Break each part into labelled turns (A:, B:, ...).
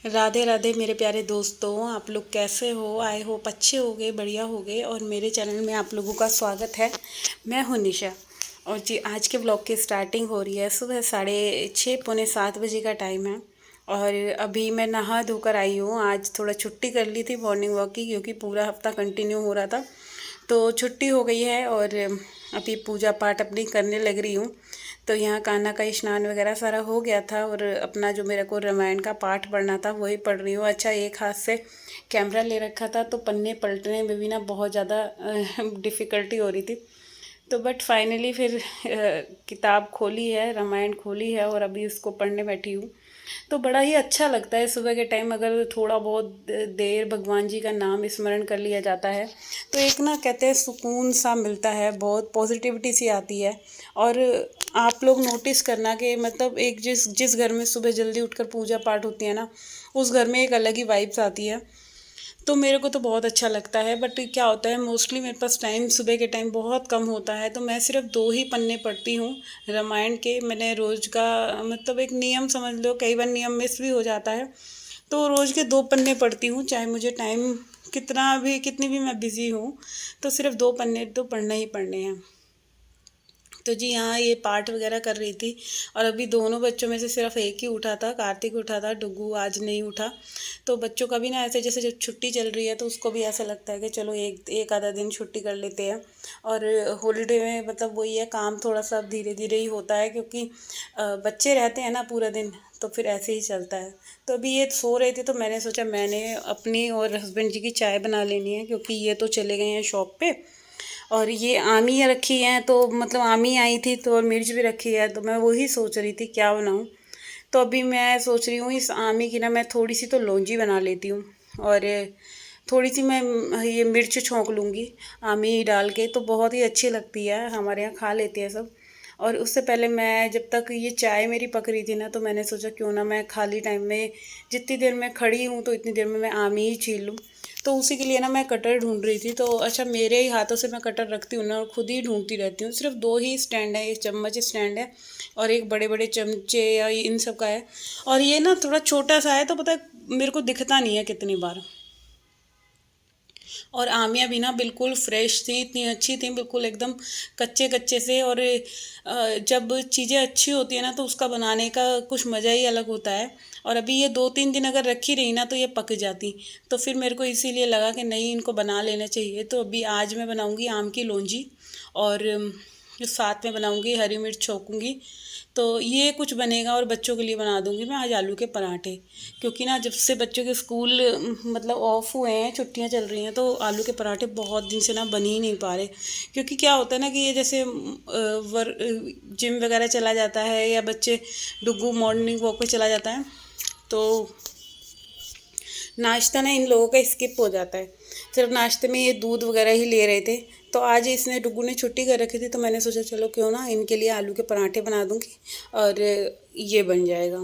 A: राधे राधे मेरे प्यारे दोस्तों, आप लोग कैसे हो? आए हो अच्छे हो गए, बढ़िया हो गए। और मेरे चैनल में आप लोगों का स्वागत है। मैं हूं निशा। और जी आज के ब्लॉग की स्टार्टिंग हो रही है। सुबह 6:30 पौने 7 बजे का टाइम है। और अभी मैं नहा धोकर आई हूँ। आज थोड़ा छुट्टी कर ली थी मॉर्निंग वॉक की, क्योंकि पूरा हफ्ता कंटिन्यू हो रहा था। तो छुट्टी हो गई है और अभी पूजा पाठ अपनी करने लग रही हूँ। तो यहाँ कान्हा का स्नान वगैरह सारा हो गया था और अपना जो मेरे को रामायण का पाठ पढ़ना था वही पढ़ रही हूँ। अच्छा, एक हाथ से कैमरा ले रखा था तो पन्ने पलटने में भी ना बहुत ज़्यादा डिफ़िकल्टी हो रही थी। तो बट फाइनली फिर किताब खोली है, रामायण खोली है और अभी उसको पढ़ने बैठी हूँ। तो बड़ा ही अच्छा लगता है सुबह के टाइम, अगर थोड़ा बहुत देर भगवान जी का नाम स्मरण कर लिया जाता है तो एक ना कहते हैं सुकून सा मिलता है, बहुत पॉजिटिविटी सी आती है। और आप लोग नोटिस करना कि मतलब एक जिस जिस घर में सुबह जल्दी उठकर पूजा पाठ होती है ना, उस घर में एक अलग ही वाइब्स आती है। तो मेरे को तो बहुत अच्छा लगता है। बट क्या होता है, मोस्टली मेरे पास टाइम सुबह के टाइम बहुत कम होता है, तो मैं सिर्फ 2 ही पन्ने पढ़ती हूँ रामायण के। मैंने रोज़ का मतलब एक नियम समझ लो, कई बार नियम मिस भी हो जाता है। तो रोज़ के 2 पन्ने पढ़ती हूँ, चाहे मुझे टाइम कितनी भी मैं बिज़ी हूँ, तो सिर्फ 2 पन्ने तो पढ़ने ही पढ़ने हैं। तो जी हाँ, ये पाठ वगैरह कर रही थी। और अभी दोनों बच्चों में से सिर्फ एक ही उठा था, कार्तिक उठा था, डुग्गू आज नहीं उठा। तो बच्चों का भी ना ऐसे, जैसे जब छुट्टी चल रही है तो उसको भी ऐसा लगता है कि चलो एक एक आधा दिन छुट्टी कर लेते हैं। और हॉलीडे में मतलब वही है, काम थोड़ा सा धीरे धीरे ही होता है, क्योंकि बच्चे रहते हैं ना पूरा दिन, तो फिर ऐसे ही चलता है। तो अभी ये सो रहे थे तो मैंने सोचा मैंने अपनी और हस्बैंड जी की चाय बना लेनी है, क्योंकि ये तो चले गए हैं शॉप पे। और ये आमी रखी हैं, तो मतलब आमी आई थी तो और मिर्च भी रखी है, तो मैं वही सोच रही थी क्या बनाऊं। तो अभी मैं सोच रही हूँ इस आमी की ना मैं थोड़ी सी तो लौंजी बना लेती हूँ। और थोड़ी सी मैं ये मिर्च छोंक लूँगी आमी डाल के, तो बहुत ही अच्छी लगती है, हमारे यहाँ खा लेते हैं सब। और उससे पहले मैं जब तक ये चाय मेरी पक रही थी ना, तो मैंने सोचा क्यों ना मैं खाली टाइम में जितनी देर मैं खड़ी हूँ तो इतनी देर में मैं आमी ही छील लूँ। तो उसी के लिए ना मैं कटर ढूंढ रही थी। तो अच्छा, मेरे ही हाथों से मैं कटर रखती हूँ ना और खुद ही ढूंढती रहती हूँ। सिर्फ 2 ही स्टैंड है, एक चम्मच स्टैंड है और एक बड़े बड़े चमचे या इन सब का है। और ये ना थोड़ा छोटा सा है, तो पता है मेरे को दिखता नहीं है कितनी बार। और आमियाँ भी ना बिल्कुल फ्रेश थी, इतनी अच्छी थी, बिल्कुल एकदम कच्चे कच्चे से। और जब चीज़ें अच्छी होती है ना तो उसका बनाने का कुछ मज़ा ही अलग होता है। और अभी ये 2-3 दिन अगर रखी रही ना तो ये पक जाती। तो फिर मेरे को इसीलिए लगा कि नहीं, इनको बना लेना चाहिए। तो अभी आज मैं बनाऊंगी आम की लौंजी। और साथ में बनाऊंगी हरी मिर्च छोकूंगी। तो ये कुछ बनेगा। और बच्चों के लिए बना दूंगी मैं आज आलू के पराठे, क्योंकि ना जब से बच्चों के स्कूल मतलब ऑफ हुए हैं, छुट्टियां चल रही हैं, तो आलू के पराठे बहुत दिन से ना बन ही नहीं पा रहे। क्योंकि क्या होता है ना कि ये जैसे जिम वगैरह चला जाता है या बच्चे डुग्गू मॉर्निंग वॉक पे चला जाता है, तो नाश्ता ना इन लोगों का स्किप हो जाता है। सिर्फ नाश्ते में ये दूध वगैरह ही ले रहे थे। तो आज इसने डुग्गू ने छुट्टी कर रखी थी, तो मैंने सोचा चलो क्यों ना इनके लिए आलू के पराठे बना दूंगी और ये बन जाएगा।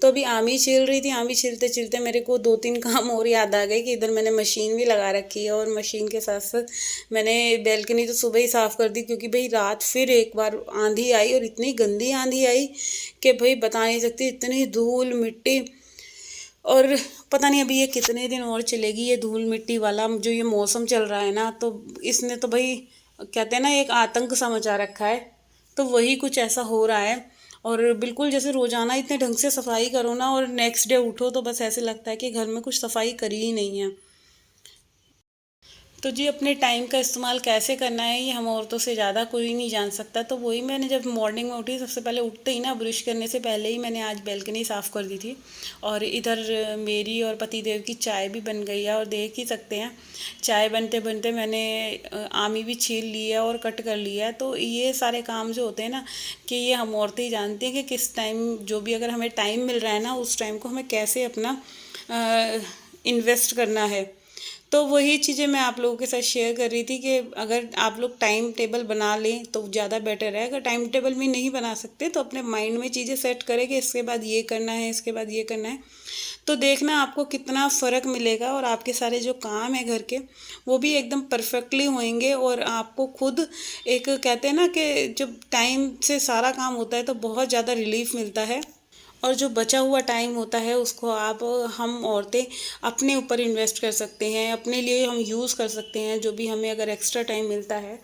A: तो अभी आम ही छील रही थी। आम ही छीलते छीलते मेरे को 2-3 काम और याद आ गए कि इधर मैंने मशीन भी लगा रखी है, और मशीन के साथ साथ मैंने बैल्कनी तो सुबह ही साफ़ कर दी, क्योंकि भाई रात फिर एक बार आंधी आई और इतनी गंदी आंधी आई कि भाई बता नहीं सकती, इतनी धूल मिट्टी। और पता नहीं अभी ये कितने दिन और चलेगी ये धूल मिट्टी वाला जो ये मौसम चल रहा है ना। तो इसने तो भाई कहते हैं ना एक आतंक सा मचा रखा है। तो वही कुछ ऐसा हो रहा है। और बिल्कुल जैसे रोजाना इतने ढंग से सफाई करो ना और नेक्स्ट डे उठो तो बस ऐसे लगता है कि घर में कुछ सफाई करी ही नहीं है। तो जी अपने टाइम का इस्तेमाल कैसे करना है ये हम औरतों से ज़्यादा कोई नहीं जान सकता। तो वही मैंने जब मॉर्निंग में उठी, सबसे पहले उठते ही ना ब्रश करने से पहले ही मैंने आज बैल्कनी साफ़ कर दी थी। और इधर मेरी और पति देव की चाय भी बन गई है, और देख ही सकते हैं चाय बनते बनते मैंने आमी भी छील लिया और कट कर लिया है। तो ये सारे काम जो होते हैं ना, कि ये हम औरतें ही जानती हैं कि किस टाइम जो भी अगर हमें टाइम मिल रहा है ना, उस टाइम को हमें कैसे अपना इन्वेस्ट करना है। तो वही चीज़ें मैं आप लोगों के साथ शेयर कर रही थी कि अगर आप लोग टाइम टेबल बना लें तो ज़्यादा बेटर है। अगर टाइम टेबल भी नहीं बना सकते तो अपने माइंड में चीज़ें सेट करें कि इसके बाद ये करना है, इसके बाद ये करना है। तो देखना आपको कितना फ़र्क मिलेगा, और आपके सारे जो काम है घर के वो भी एकदम परफेक्टली होंगे। और आपको खुद एक कहते हैं ना कि जब टाइम से सारा काम होता है तो बहुत ज़्यादा रिलीफ मिलता है। और जो बचा हुआ टाइम होता है उसको आप हम औरतें अपने ऊपर इन्वेस्ट कर सकते हैं, अपने लिए हम यूज़ कर सकते हैं, जो भी हमें अगर एक्स्ट्रा टाइम मिलता है।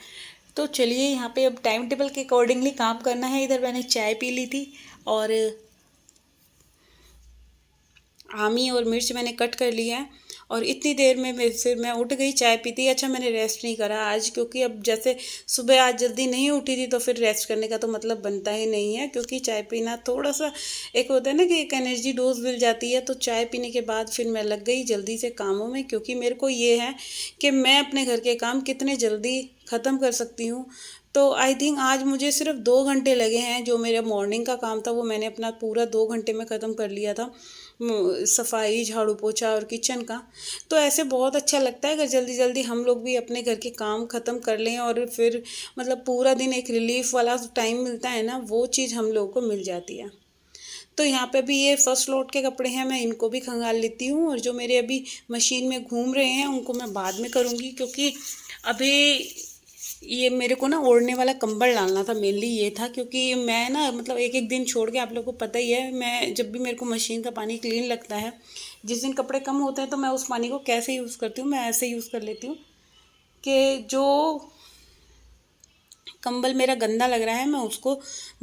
A: तो चलिए यहाँ पे अब टाइम टेबल के अकॉर्डिंगली काम करना है। इधर मैंने चाय पी ली थी और आमी और मिर्च मैंने कट कर लिया है और इतनी देर में फिर मैं उठ गई चाय पीती। अच्छा मैंने रेस्ट नहीं करा आज, क्योंकि अब जैसे सुबह आज जल्दी नहीं उठी थी तो फिर रेस्ट करने का तो मतलब बनता ही नहीं है, क्योंकि चाय पीना थोड़ा सा एक होता है ना कि एक एनर्जी डोज मिल जाती है। तो चाय पीने के बाद फिर मैं लग गई जल्दी से कामों में, क्योंकि मेरे को ये है कि मैं अपने घर के काम कितने जल्दी ख़त्म कर सकती हूँ। तो आई थिंक आज मुझे सिर्फ 2 घंटे लगे हैं। जो मेरा मॉर्निंग का काम था वो मैंने अपना पूरा 2 घंटे में ख़त्म कर लिया था, सफाई झाड़ू पोछा और किचन का। तो ऐसे बहुत अच्छा लगता है अगर जल्दी जल्दी हम लोग भी अपने घर के काम ख़त्म कर लें और फिर मतलब पूरा दिन एक रिलीफ वाला टाइम मिलता है ना, वो चीज़ हम लोगों को मिल जाती है। तो यहाँ पे भी ये फर्स्ट लोड के कपड़े हैं, मैं इनको भी खंगाल लेती हूँ और जो मेरे अभी मशीन में घूम रहे हैं उनको मैं बाद में करूँगी, क्योंकि अभी ये मेरे को ना ओढ़ने वाला कंबल डालना था। मेनली ये था क्योंकि मैं ना मतलब एक एक दिन छोड़ के, आप लोगों को पता ही है, मैं जब भी मेरे को मशीन का पानी क्लीन लगता है, जिस दिन कपड़े कम होते हैं तो मैं उस पानी को कैसे यूज़ करती हूँ, मैं ऐसे यूज़ कर लेती हूँ कि जो कंबल मेरा गंदा लग रहा है मैं उसको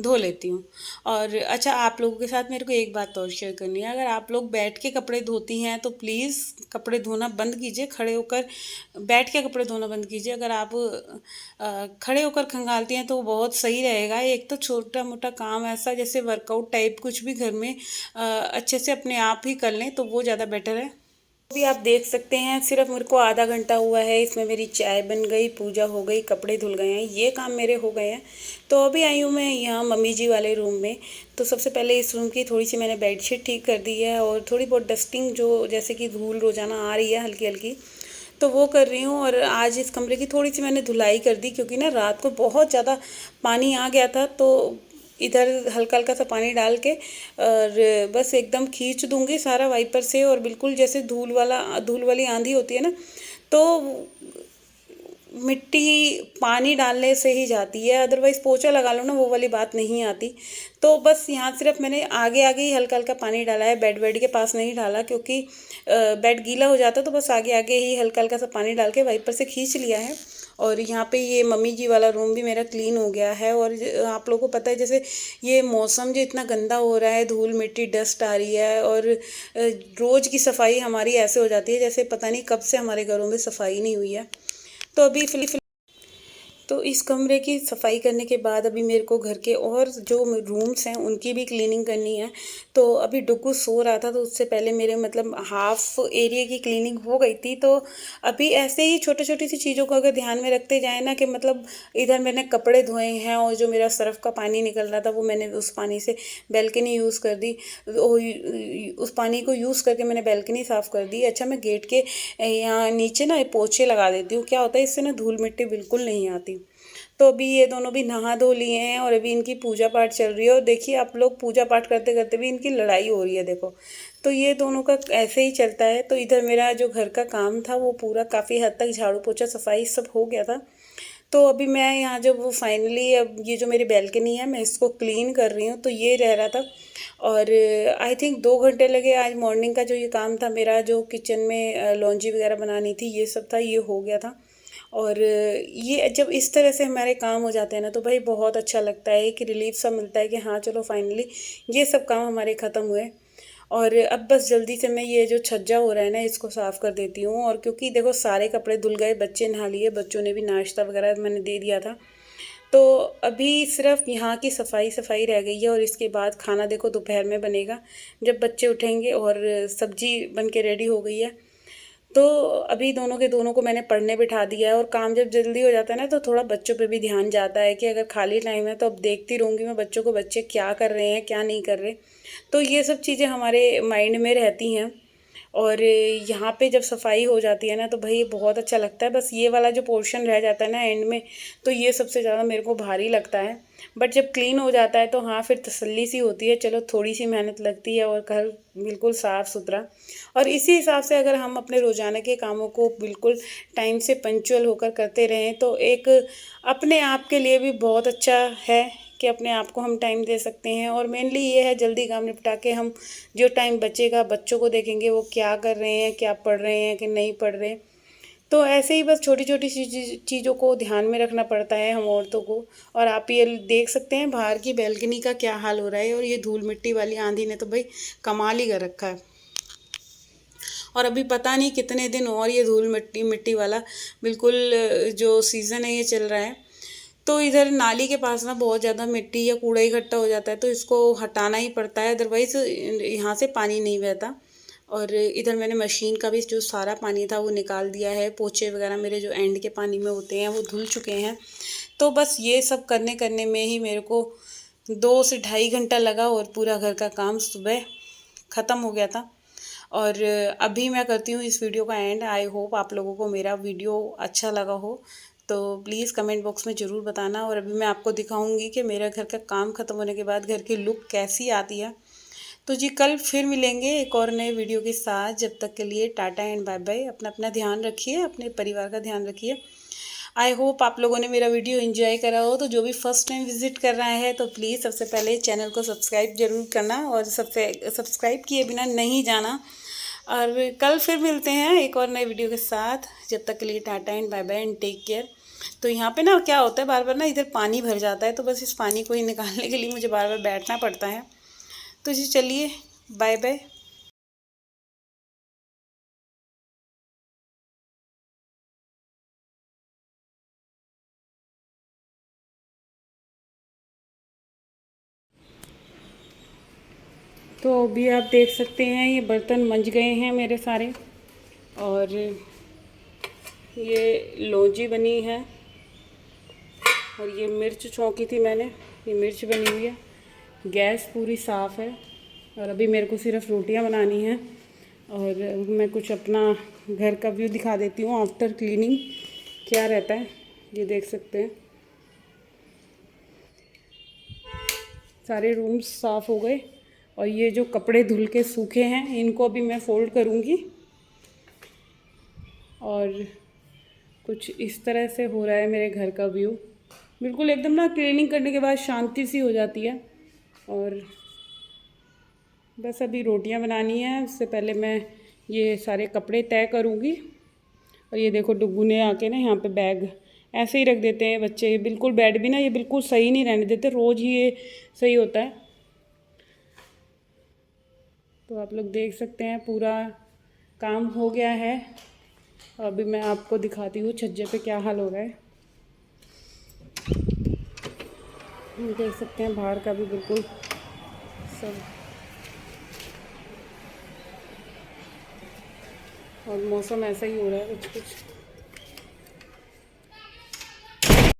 A: धो लेती हूँ। और अच्छा आप लोगों के साथ मेरे को एक बात और शेयर करनी है, अगर आप लोग बैठ के कपड़े धोती हैं तो प्लीज़ कपड़े धोना बंद कीजिए, खड़े होकर बैठ के कपड़े धोना बंद कीजिए। अगर आप खड़े होकर खंगालती हैं तो बहुत सही रहेगा। एक तो छोटा मोटा काम ऐसा जैसे वर्कआउट टाइप कुछ भी घर में अच्छे से अपने आप ही कर लें तो वो ज़्यादा बेटर है। अभी आप देख सकते हैं सिर्फ मेरे को आधा घंटा हुआ है, इसमें मेरी चाय बन गई, पूजा हो गई, कपड़े धुल गए हैं, ये काम मेरे हो गए हैं। तो अभी आई हूँ मैं यहाँ मम्मी जी वाले रूम में। तो सबसे पहले इस रूम की थोड़ी सी मैंने बेडशीट ठीक कर दी है और थोड़ी बहुत डस्टिंग जो जैसे कि धूल रोजाना आ रही है हल्की हल्की, तो वो कर रही हूँ। और आज इस कमरे की थोड़ी सी मैंने धुलाई कर दी, क्योंकि ना रात को बहुत ज़्यादा पानी आ गया था। तो इधर हल्का हल्का सा पानी डाल के और बस एकदम खींच दूंगी सारा वाइपर से, और बिल्कुल जैसे धूल वाली आंधी होती है ना, तो मिट्टी पानी डालने से ही जाती है, अदरवाइज़ पोछा लगा लो ना वो वाली बात नहीं आती। तो बस यहाँ सिर्फ मैंने आगे आगे ही हल्का हल्का पानी डाला है, बेड के पास नहीं डाला, क्योंकि बेड गीला हो जाता। तो बस आगे आगे ही हल्का हल्का सा पानी डाल के वाइपर से खींच लिया है। और यहाँ पे ये मम्मी जी वाला रूम भी मेरा क्लीन हो गया है। और आप लोगों को पता है जैसे ये मौसम जो इतना गंदा हो रहा है, धूल मिट्टी डस्ट आ रही है, और रोज़ की सफाई हमारी ऐसे हो जाती है जैसे पता नहीं कब से हमारे घरों में सफाई नहीं हुई है। तो अभी फिलहाल तो इस कमरे की सफाई करने के बाद अभी मेरे को घर के और जो रूम्स हैं उनकी भी क्लीनिंग करनी है। तो अभी डुग्गू सो रहा था तो उससे पहले मेरे मतलब हाफ एरिया की क्लीनिंग हो गई थी। तो अभी ऐसे ही छोटी छोटी सी चीज़ों को अगर ध्यान में रखते जाए ना, कि मतलब इधर मैंने कपड़े धोए हैं और जो मेरा सर्फ का पानी निकल रहा था वो मैंने उस पानी से बैल्कनी यूज़ कर दी, उस पानी को यूज़ करके मैंने बैल्कनी साफ़ कर दी। अच्छा मैं गेट के यहाँ नीचे ना पोछे लगा देती हूँ, क्या होता है इससे ना धूल मिट्टी बिल्कुल नहीं आती। तो अभी ये दोनों भी नहा धो लिए हैं और अभी इनकी पूजा पाठ चल रही है। और देखिए आप लोग, पूजा पाठ करते करते भी इनकी लड़ाई हो रही है, देखो। तो ये दोनों का ऐसे ही चलता है। तो इधर मेरा जो घर का काम था वो पूरा काफ़ी हद तक झाड़ू पोछा सफाई सब हो गया था। तो अभी मैं यहाँ जब वो फाइनली अब ये जो मेरी बैल्कनी है मैं इसको क्लीन कर रही हूँ, तो ये रह रहा था। और आई थिंक 2 घंटे लगे। आज मॉर्निंग का जो ये काम था मेरा, जो किचन में लॉन्जी वगैरह बनानी थी, ये सब था, ये हो गया था। और ये जब इस तरह से हमारे काम हो जाते हैं ना तो भाई बहुत अच्छा लगता है, कि रिलीफ सा मिलता है कि हाँ चलो फाइनली ये सब काम हमारे ख़त्म हुए। और अब बस जल्दी से मैं ये जो छज्जा हो रहा है ना इसको साफ़ कर देती हूँ। और क्योंकि देखो सारे कपड़े धुल गए, बच्चे नहा लिए, बच्चों ने भी नाश्ता वगैरह मैंने दे दिया था। तो अभी सिर्फ यहाँ की सफाई सफाई रह गई है। और इसके बाद खाना देखो दोपहर में बनेगा जब बच्चे उठेंगे। और सब्जी बन के रेडी हो गई है। तो अभी दोनों के दोनों को मैंने पढ़ने बिठा दिया है। और काम जब जल्दी हो जाता है ना तो थोड़ा बच्चों पे भी ध्यान जाता है, कि अगर खाली टाइम है तो अब देखती रहूँगी मैं बच्चों को, बच्चे क्या कर रहे हैं क्या नहीं कर रहे। तो ये सब चीज़ें हमारे माइंड में रहती हैं। और यहाँ पे जब सफाई हो जाती है ना तो भाई बहुत अच्छा लगता है। बस ये वाला जो पोर्शन रह जाता है ना एंड में, तो ये सबसे ज़्यादा मेरे को भारी लगता है। बट जब क्लीन हो जाता है तो हाँ फिर तसल्ली सी होती है, चलो थोड़ी सी मेहनत लगती है और घर बिल्कुल साफ़ सुथरा। और इसी हिसाब से अगर हम अपने रोज़ाना के कामों को बिल्कुल टाइम से पंक्चुअल होकर करते रहें तो एक अपने आप के लिए भी बहुत अच्छा है, कि अपने आप को हम टाइम दे सकते हैं। और मेनली ये है जल्दी काम निपटा के हम जो टाइम बचेगा बच्चों को देखेंगे वो क्या कर रहे हैं, क्या पढ़ रहे हैं कि नहीं पढ़ रहे। तो ऐसे ही बस छोटी छोटी चीज़ों को ध्यान में रखना पड़ता है हम औरतों को। और आप ये देख सकते हैं बाहर की बैल्कनी का क्या हाल हो रहा है। और ये धूल मिट्टी वाली आंधी ने तो भाई कमाल ही कर रखा है। और अभी पता नहीं कितने दिन और ये धूल मिट्टी मिट्टी वाला बिल्कुल जो सीज़न है ये चल रहा है। तो इधर नाली के पास ना बहुत ज़्यादा मिट्टी या कूड़ा इकट्ठा हो जाता है, तो इसको हटाना ही पड़ता है, अदरवाइज़ यहाँ से पानी नहीं बहता। और इधर मैंने मशीन का भी जो सारा पानी था वो निकाल दिया है। पोछे वगैरह मेरे जो एंड के पानी में होते हैं वो धुल चुके हैं। तो बस ये सब करने करने में ही मेरे को 2 से ढाई घंटा लगा और पूरा घर का काम सुबह ख़त्म हो गया था। और अभी मैं करती हूँ इस वीडियो का एंड। आई होप आप लोगों को मेरा वीडियो अच्छा लगा हो, तो प्लीज़ कमेंट बॉक्स में ज़रूर बताना। और अभी मैं आपको दिखाऊंगी कि मेरा घर का काम ख़त्म होने के बाद घर की लुक कैसी आती है। तो जी कल फिर मिलेंगे एक और नए वीडियो के साथ। जब तक के लिए टाटा एंड बाय बाय। अपना अपना ध्यान रखिए, अपने परिवार का ध्यान रखिए। आई होप आप लोगों ने मेरा वीडियो एंजॉय करा हो। तो जो भी फर्स्ट टाइम विजिट कर रहा है तो प्लीज़ सबसे पहले चैनल को सब्सक्राइब जरूर करना और सब्सक्राइब किए बिना नहीं जाना। और कल फिर मिलते हैं एक और नए वीडियो के साथ। जब तक के लिए tata and bye bye and take care. तो यहाँ पे ना क्या होता है, बार बार ना इधर पानी भर जाता है, तो बस इस पानी को ही निकालने के लिए मुझे बार बार बैठना पड़ता है। तो जी चलिए बाय बाय। तो अभी आप देख सकते हैं ये बर्तन मंज गए हैं मेरे सारे। और ये लौंजी बनी है और ये मिर्च छौंकी थी मैंने, ये मिर्च बनी हुई है। गैस पूरी साफ़ है और अभी मेरे को सिर्फ रोटियां बनानी हैं। और मैं कुछ अपना घर का व्यू दिखा देती हूँ आफ्टर क्लीनिंग क्या रहता है। ये देख सकते हैं सारे रूम्स साफ़ हो गए। और ये जो कपड़े धुल के सूखे हैं इनको अभी मैं फ़ोल्ड करूँगी। और कुछ इस तरह से हो रहा है मेरे घर का व्यू। बिल्कुल एकदम ना क्लीनिंग करने के बाद शांति सी हो जाती है। और बस अभी रोटियां बनानी है, उससे पहले मैं ये सारे कपड़े तय करूँगी। और ये देखो डुग्गू ने आके ना यहाँ पे बैग ऐसे ही रख देते हैं बच्चे। बिल्कुल बेड भी ना ये बिल्कुल सही नहीं रहने देते, रोज़ ही ये सही होता है। तो आप लोग देख सकते हैं पूरा काम हो गया है। अभी मैं आपको दिखाती हूँ छज्जे पे क्या हाल हो रहा है। देख सकते हैं बाहर का भी बिल्कुल सब। और मौसम ऐसा ही हो रहा है कुछ कुछ।